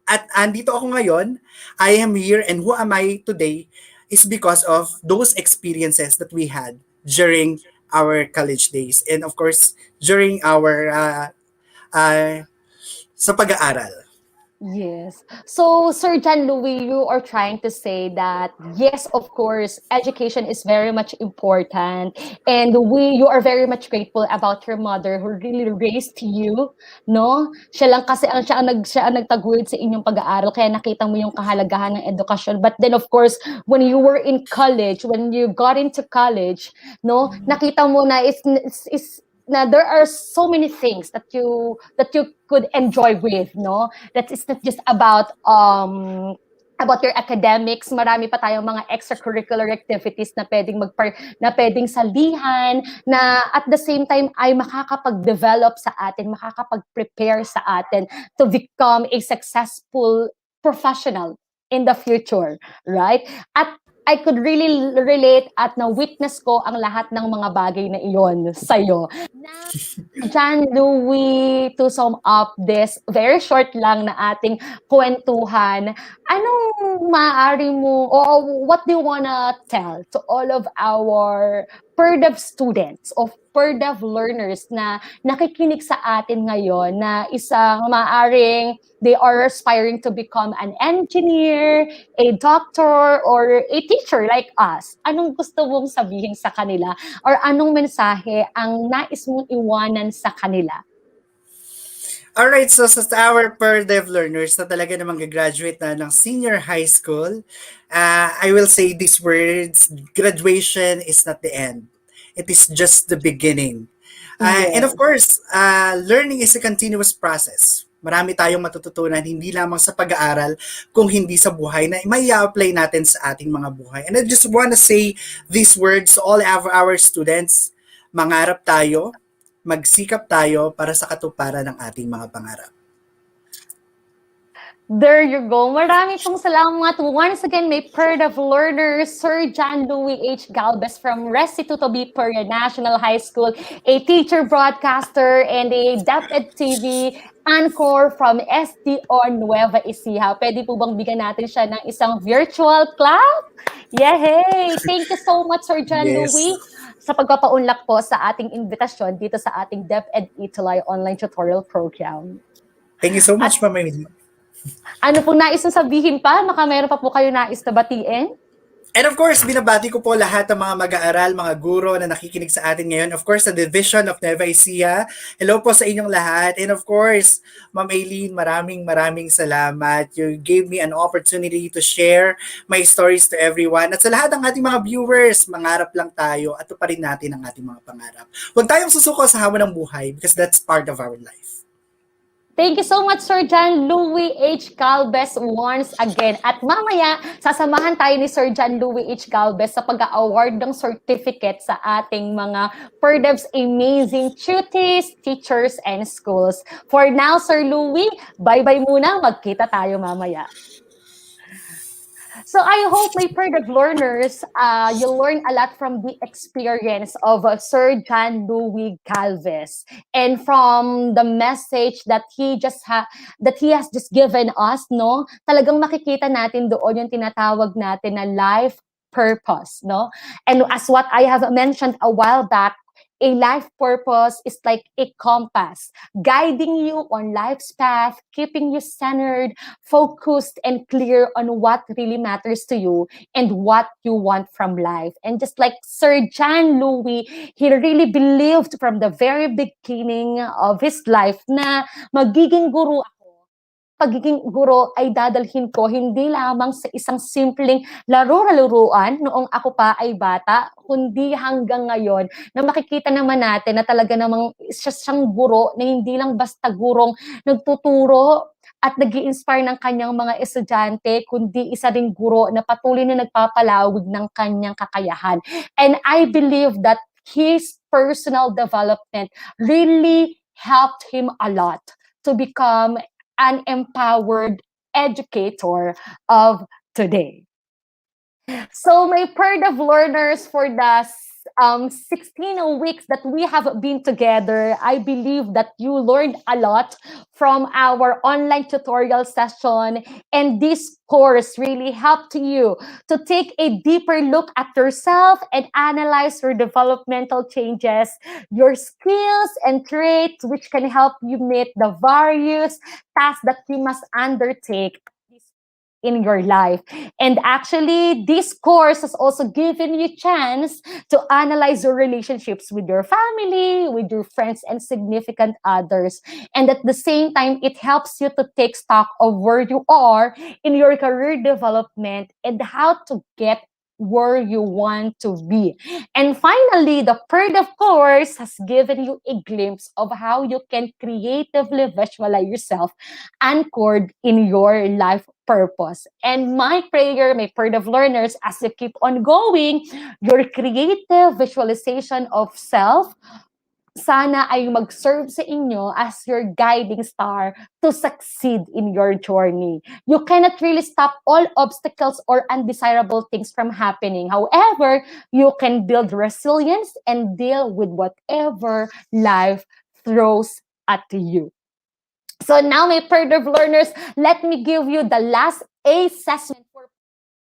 At andito ako ngayon, I am here, and who am I today is because of those experiences that we had during our college days, and of course during our uh, sa pag-aaral. Yes. So, Sir John Louis, you are trying to say that yes, of course, education is very much important, and you are very much grateful about your mother who really raised you, no? Siya lang kasi siya ang nagtaguyod sa inyong pag-aaral, kaya nakita mo yung kahalagahan ng edukasyon. But then, of course, when you were in college, when you got into college, no, nakita mo na is na there are so many things that you could enjoy with, no, that it's not just about about your academics, marami pa tayong mga extracurricular activities na pwedeng salihan, na at the same time ay makakapag-develop sa atin, makakapag-prepare sa atin to become a successful professional in the future, right? At I could really relate at na-witness ko ang lahat ng mga bagay na iyon sa'yo. Na John Louie, to sum up this very short lang na ating kwentuhan, anong maaari mo, o what do you wanna tell to all of our PERDEV students of PERDEV learners na nakikinig sa atin ngayon na isang maaring they are aspiring to become an engineer, a doctor, or a teacher like us? Anong gusto mong sabihin sa kanila? Or anong mensahe ang nais mong iwanan sa kanila? Alright, so sa our per-dev learners na talaga namang gagraduate na ng senior high school, I will say these words: graduation is not the end. It is just the beginning. And of course, learning is a continuous process. Marami tayong matututunan, hindi lamang sa pag-aaral, kung hindi sa buhay na may apply natin sa ating mga buhay. And I just want to say these words to all of our students: mangarap tayo, magsikap tayo para sa katuparan ng ating mga pangarap. There you go. Marami pong salamat. Once again, may PERDEV learners, Sir John Louie H. Galvez from Restituto Biperia National High School, a teacher broadcaster and a DepEd TV anchor from SDO Nueva Ecija. Pwede po bang bigyan natin siya ng isang virtual clap? Yay! Thank you so much, Sir John Yes. Louie, sa pagpapaunlak po sa ating invitasyon dito sa ating DepEd ETUlay online tutorial program. Thank you so much, Ma'am Emily. Ano pong nais na sabihin pa? Baka meron pa po kayo nais na batiin? And of course, binabati ko po lahat ng mga mag-aaral, mga guro na nakikinig sa atin ngayon. Of course, the Division of Nueva Ecija. Hello po sa inyong lahat. And of course, Ma'am Aileen, maraming salamat. You gave me an opportunity to share my stories to everyone. At sa lahat ng ating mga viewers, mangarap lang tayo at tuparin natin ang ating mga pangarap. Huwag tayong susuko sa hamon ng buhay because that's part of our life. Thank you so much, Sir John Louie H. Galvez once again. At mamaya, sasamahan tayo ni Sir John Louie H. Galvez sa pag-award ng certificate sa ating mga PERDEV's amazing tutees, teachers, and schools. For now, Sir Louie, bye-bye muna. Magkita tayo mamaya. So I hope my PERDEV learners, you'll learn a lot from the experience of Sir John Louie Galvez and from the message that he has just given us, no? Talagang makikita natin doon yung tinatawag natin na life purpose, no? And as what I have mentioned a while back, a life purpose is like a compass, guiding you on life's path, keeping you centered, focused, and clear on what really matters to you and what you want from life. And just like Sir John Louie, he really believed from the very beginning of his life na magiging guro ako. Pagiging guro ay dadalhin ko hindi lamang sa isang simpleng laro-laruan noong ako pa ay bata, kundi hanggang ngayon na makikita naman natin na talaga namang siya siyang guro na hindi lang basta gurong nagtuturo at nag-i-inspire ng kanyang mga estudyante, kundi isa ring guro na patuloy na nagpapalawig ng kanyang kakayahan. And I believe that his personal development really helped him a lot to become an empowered educator of today. So my PERDEV learners, for the 16 weeks that we have been together, I believe that you learned a lot from our online tutorial session, and this course really helped you to take a deeper look at yourself and analyze your developmental changes, your skills and traits, which can help you meet the various tasks that you must undertake in your life. And actually, this course has also given you chance to analyze your relationships with your family, with your friends, and significant others. And at the same time, it helps you to take stock of where you are in your career development and how to get where you want to be. And finally, the PERD, of course, has given you a glimpse of how you can creatively visualize yourself anchored in your life purpose. And my prayer, my PERD of learners, as you keep on going, your creative visualization of self sana ay mag-serve sa inyo as your guiding star to succeed in your journey. You cannot really stop all obstacles or undesirable things from happening. However, you can build resilience and deal with whatever life throws at you. So now, my PERD of learners, let me give you the last assessment for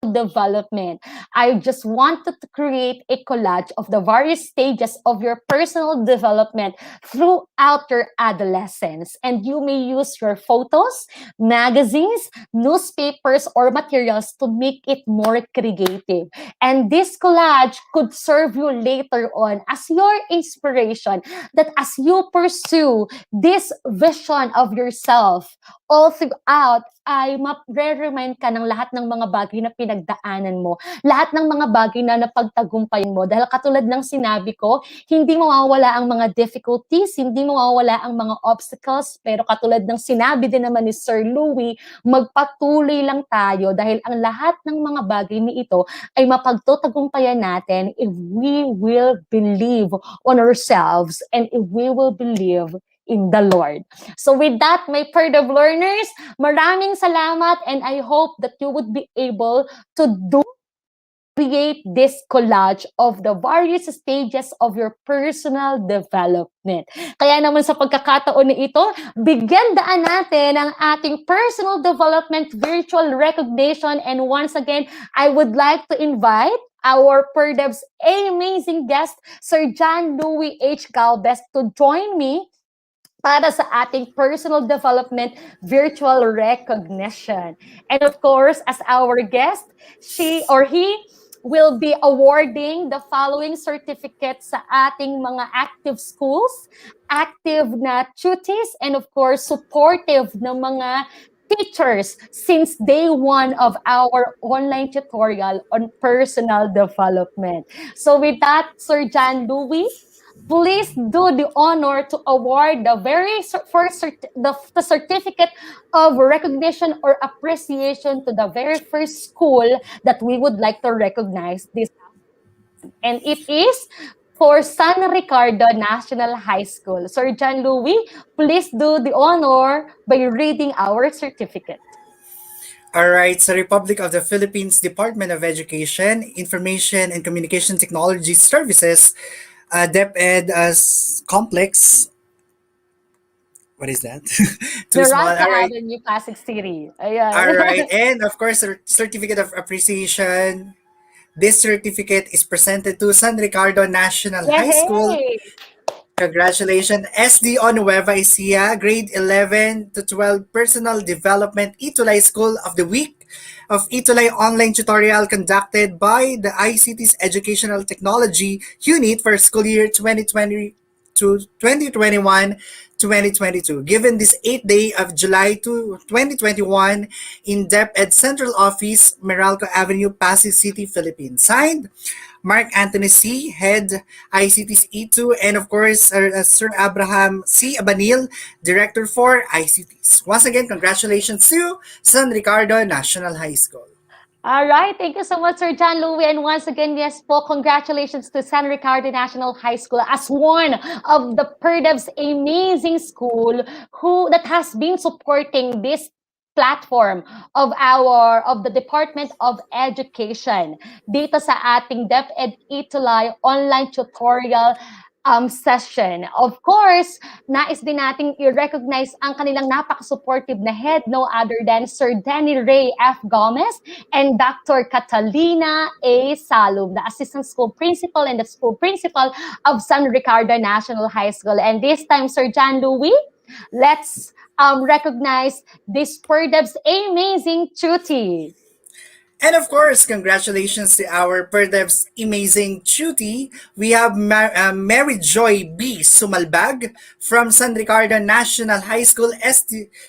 development. I just wanted to create a collage of the various stages of your personal development throughout your adolescence. And you may use your photos, magazines, newspapers, or materials to make it more creative. And this collage could serve you later on as your inspiration that as you pursue this vision of yourself all throughout ay mare-remind ka ng lahat ng mga bagay na pinagdaanan mo, lahat ng mga bagay na napagtagumpayan mo. Dahil katulad ng sinabi ko, hindi mawawala ang mga difficulties, hindi mawawala ang mga obstacles, pero katulad ng sinabi din naman ni Sir Louie, magpatuloy lang tayo dahil ang lahat ng mga bagay ni ito ay mapagtutagumpayan natin if we will believe on ourselves and if we will believe in the Lord. So with that, my PERD of learners, maraming salamat and I hope that you would be able to create this collage of the various stages of your personal development. Kaya naman sa pagkakataon na ito, bigyan daan natin ang ating personal development virtual recognition. And once again, I would like to invite our PERDEV's amazing guest, Sir John Louis H. Galvez, to join me para sa ating personal development virtual recognition. And of course, as our guest, she or he will be awarding the following certificates sa ating mga active schools, active na tuties, and of course, supportive ng mga teachers since day one of our online tutorial on personal development. So with that, Sir John Louis, please do the honor to award the very first the certificate of recognition or appreciation to the very first school that we would like to recognize this. And it is for San Ricardo National High School. Sir John Louis, please do the honor by reading our certificate. All right, so Republic of the Philippines Department of Education, Information and Communication Technology Services, DepEd as complex. What is that? Too small. All right. Avenue, Pasig City. Ayan. All right. And of course, a certificate of appreciation. This certificate is presented to San Ricardo National High School. Congratulations. SD on Nueva Ecija, grade 11 to 12 Personal Development ETUlay School of the Week of ETUlay online tutorial conducted by the ICT's Educational Technology Unit for school year 2020 to 2021-2022. Given this 8th day of July 2021 in DepEd Central Office, Meralco Avenue, Pasig City, Philippines. Signed, Mark Anthony C., Head ICT's E2, and of course, Sir Abraham C. Abanil, Director for ICTs. Once again, congratulations to San Ricardo National High School. All right, thank you so much, Sir John Louis. And once again, yes po, congratulations to San Ricardo National High School as one of the PERDEV's amazing school that has been supporting this platform of the Department of Education dito sa ating DepEd ETUlay online tutorial session. Of course, nais din nating i-recognize ang kanilang napaka-supportive na head, no other than Sir Danny Ray F. Gomez and Dr. Catalina A. Salum, the Assistant School Principal and the School Principal of San Ricardo National High School. And this time, Sir John Louis, let's recognize this PERDEV's amazing tutie. And of course, congratulations to our PERDEV's amazing tutie. We have Mary Joy B. Sumalbag from San Ricardo National High School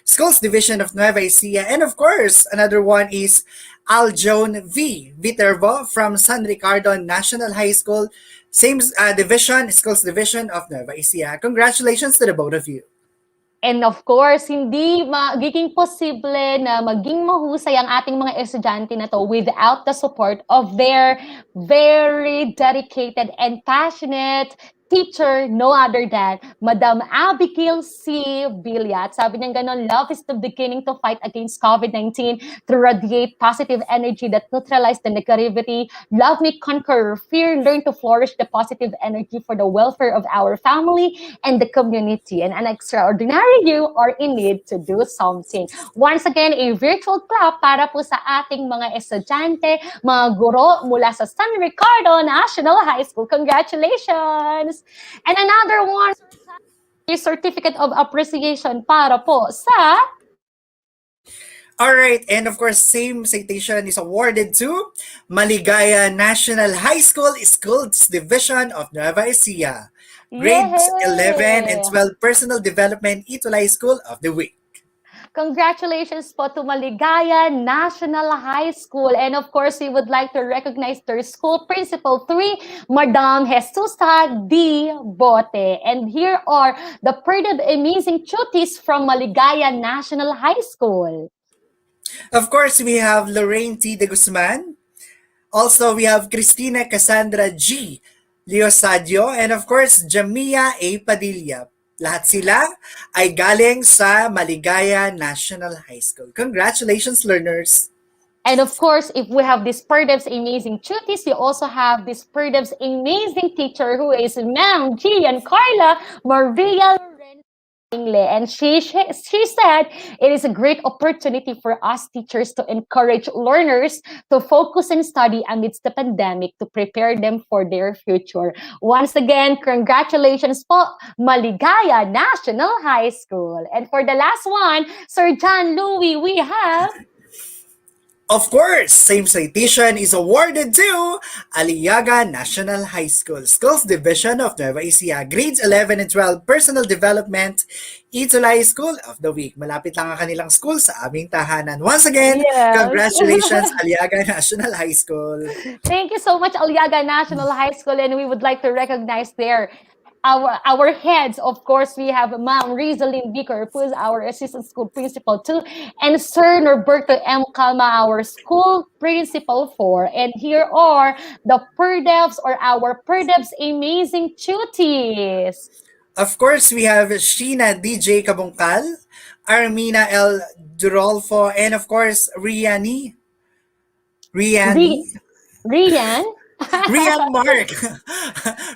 Schools Division of Nueva Ecija. And of course, another one is Aljon V. Viterbo from San Ricardo National High School, same division, Schools Division of Nueva Ecija. Congratulations to the both of you. And of course, hindi magiging posible na maging mahusay ang ating mga estudyante na to without the support of their very dedicated and passionate teacher, no other than Madam Abigail C. Villat. Sabi niya ganon, love is the beginning to fight against COVID-19 to radiate positive energy that neutralize the negativity. Love may conquer fear, learn to flourish the positive energy for the welfare of our family and the community. And an extraordinary you are in need to do something. Once again, a virtual clap para po sa ating mga estudyante, mga guro mula sa San Ricardo National High School. Congratulations! And another one, a certificate of appreciation para po sa All right, and of course, same citation is awarded to Maligaya National High School Schools Division of Nueva Ecija. Grades 11 and 12 Personal Development ETUlay School of the Week. Congratulations po to Maligaya National High School. And of course, we would like to recognize their school principal 3, Madam Jesusa D. Bote. And here are the pretty amazing cuties from Maligaya National High School. Of course, we have Lorraine T. de Guzman. Also, we have Cristina Cassandra G. Leosadio. And of course, Jamia A. Padilla. Lahat sila ay galing sa Maligaya National High School. Congratulations, learners! And of course, if we have this Perdev's amazing cuties, we also have this Perdev's amazing teacher who is Ma'am Gian Carla Maria and she said it is a great opportunity for us teachers to encourage learners to focus and study amidst the pandemic to prepare them for their future. Once again, congratulations po, Maligaya National High School. And for the last one, Sir John Louis, we have... Of course, same citation is awarded to Aliaga National High School, Schools Division of Nueva Ecija, Grades 11 and 12, Personal Development, ETUlay School of the Week. Malapit lang ang kanilang school sa aming tahanan. Once again, congratulations, Aliaga National High School. Thank you so much, Aliaga National High School, and we would like to recognize our heads. Of course, we have Ma'am Rizalyn Bicker, who is our assistant school principal 2, and Sir Norberto M. Calma, our school principal 4. And here are the Perdevs or our Perdevs amazing cuties. Of course, we have Sheena DJ Kabungkal, Armina L. Durolfo, and of course, Rian Mark.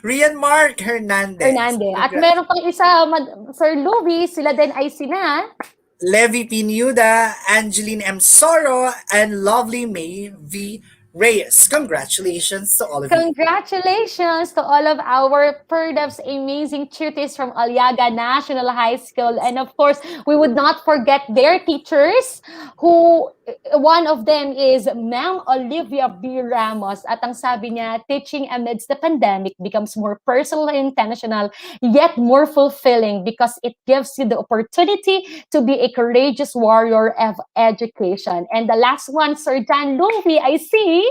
Rian Mark Hernandez. At meron pang isa, Sir Louis, sila din ay sina Levi Pinuda, Angeline M. Soro, and Lovely May V. Reyes. Congratulations to all of you. Congratulations to all of our Perdevs amazing cuties from Aliaga National High School. And of course, we would not forget their teachers, who one of them is Ma'am Olivia B. Ramos. At ang sabi niya, teaching amidst the pandemic becomes more personal and intentional, yet more fulfilling because it gives you the opportunity to be a courageous warrior of education. And the last one, Sir John Louis, I see.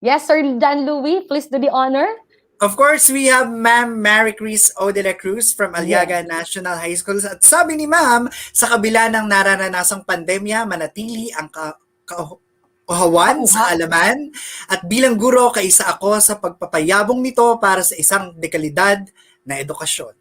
Yes, Sir John Louis, please do the honor. Of course, we have Ma'am Mary Chris O. de la Cruz from Aliaga National High School. At sabi ni Ma'am, sa kabila ng nararanasang pandemya, manatili ang kahawan sa alaman. At bilang guro, kaisa ako sa pagpapayabong nito para sa isang dekalidad na edukasyon.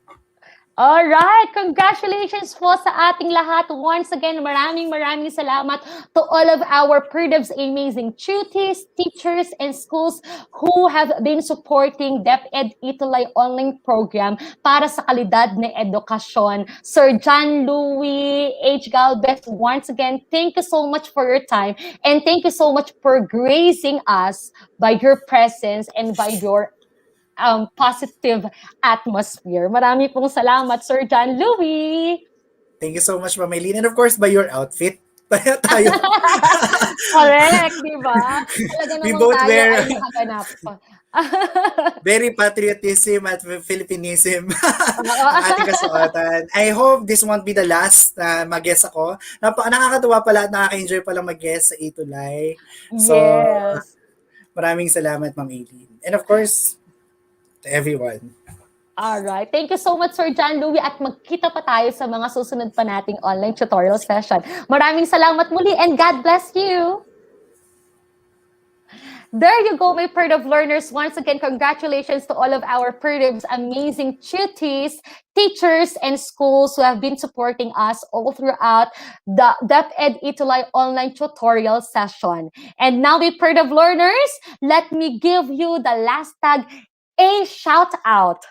Alright, congratulations po sa ating lahat. Once again, maraming salamat to all of our Perdevs amazing cuties, teachers, and schools who have been supporting DepEd ETUlay online program para sa kalidad na edukasyon. Sir John Louis H. Galvez, once again, thank you so much for your time and thank you so much for gracing us by your presence and by your positive atmosphere. Marami pong salamat, Sir John Louis. Thank you so much, Ma'am Eileen. And of course, by your outfit. Pareho tayo. Correct, di ba? Talaga We namang both tayo wear ay nakaganap. very patriotism at Philippinism ang ating kasuotan. I hope this won't be the last na mag-guest ako. Nakakatuwa pala at nakaka-enjoy pala mag-guest sa ETUlay. So, Yes. maraming salamat, Ma'am Aileen. And of course, to everyone. Alright. Thank you so much, Sir John Louie, at magkita pa tayo sa mga susunod pa nating online tutorial session. Maraming salamat muli and God bless you! There you go, my Perd of learners. Once again, congratulations to all of our Perd's amazing tutees, teachers, and schools who have been supporting us all throughout the DepEd ETUlay online tutorial session. And now, my Perd of learners, let me give you the last tag, a shout out.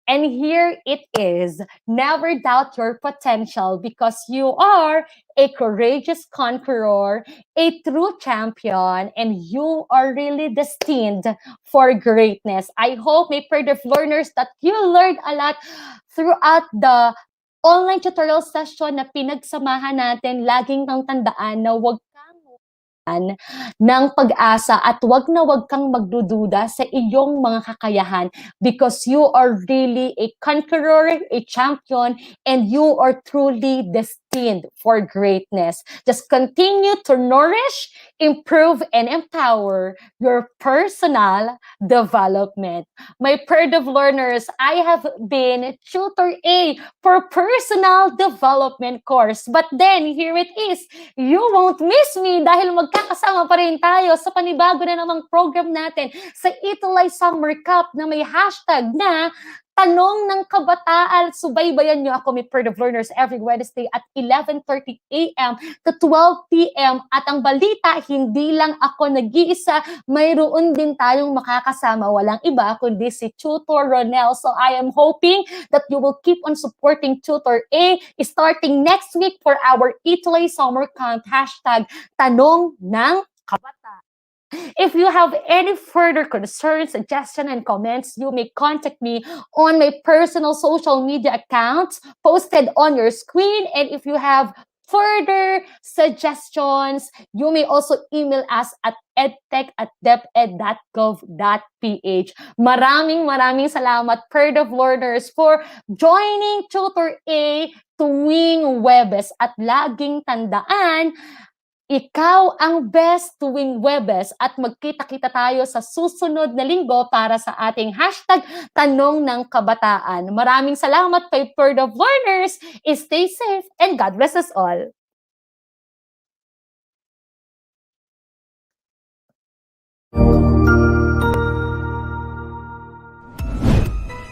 And here it is. Never doubt your potential because you are a courageous conqueror, a true champion, and you are really destined for greatness. I hope, my Perd of learners, that you learned a lot throughout the online tutorial session na pinagsamahan natin. Laging kang tandaan na huwag ng pag-asa at wag na wag kang magdududa sa iyong mga kakayahan because you are really a conqueror, a champion, and you are truly destined for greatness. Just continue to nourish, improve, and empower your personal development. My Perd of learners, I have been Tutor A for personal development course. But then, here it is. You won't miss me dahil magkakasama pa rin tayo sa panibago na namang program natin sa ETUlay Summer Cup na may hashtag na Tanong ng Kabataan. Subaybayan niyo ako, may Perd of learners, every Wednesday at 11:30 a.m. to 12 p.m. At ang balita, hindi lang ako nag-iisa, mayroon din tayong makakasama. Walang iba kundi si Tutor Ronel. So I am hoping that you will keep on supporting Tutor A starting next week for our ETUlay Summer Camp hashtag Tanong ng Kabataan. If you have any further concerns, suggestions, and comments, you may contact me on my personal social media accounts posted on your screen. And if you have further suggestions, you may also email us at edtech@deped.gov.ph. Maraming salamat, Perd of learners, for joining Tutor A tuwing Webes. At laging tandaan, ikaw ang best tuwing Webes at magkita-kita tayo sa susunod na linggo para sa ating hashtag Tanong ng Kabataan. Maraming salamat kay Perd of learners. Stay safe and God bless us all.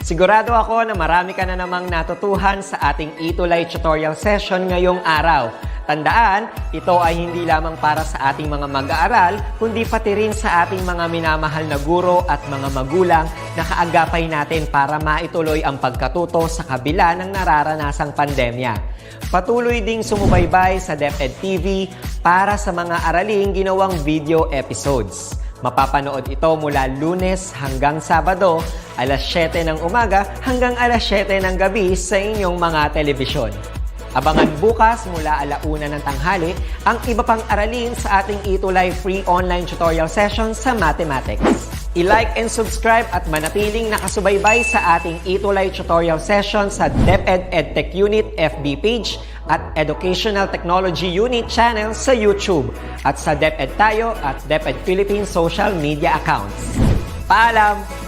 Sigurado ako na marami ka na namang natutuhan sa ating ETUlay tutorial session ngayong araw. Tandaan, ito ay hindi lamang para sa ating mga mag-aaral, kundi pati rin sa ating mga minamahal na guro at mga magulang na kaagapay natin para maituloy ang pagkatuto sa kabila ng nararanasang pandemya. Patuloy ding sumubaybay sa DepEd TV para sa mga araling ginawang video episodes. Mapapanood ito mula Lunes hanggang Sabado, alas 7 ng umaga hanggang alas 7 ng gabi sa inyong mga telebisyon. Abangan bukas mula 1:00 ng tanghali ang iba pang aralin sa ating ETUlay free online tutorial session sa mathematics. I-like and subscribe at manatiling nakasubaybay sa ating ETUlay tutorial session sa DepEd Edtech Unit FB page at Educational Technology Unit channel sa YouTube at sa DepEd Tayo at DepEd Philippines social media accounts. Paalam!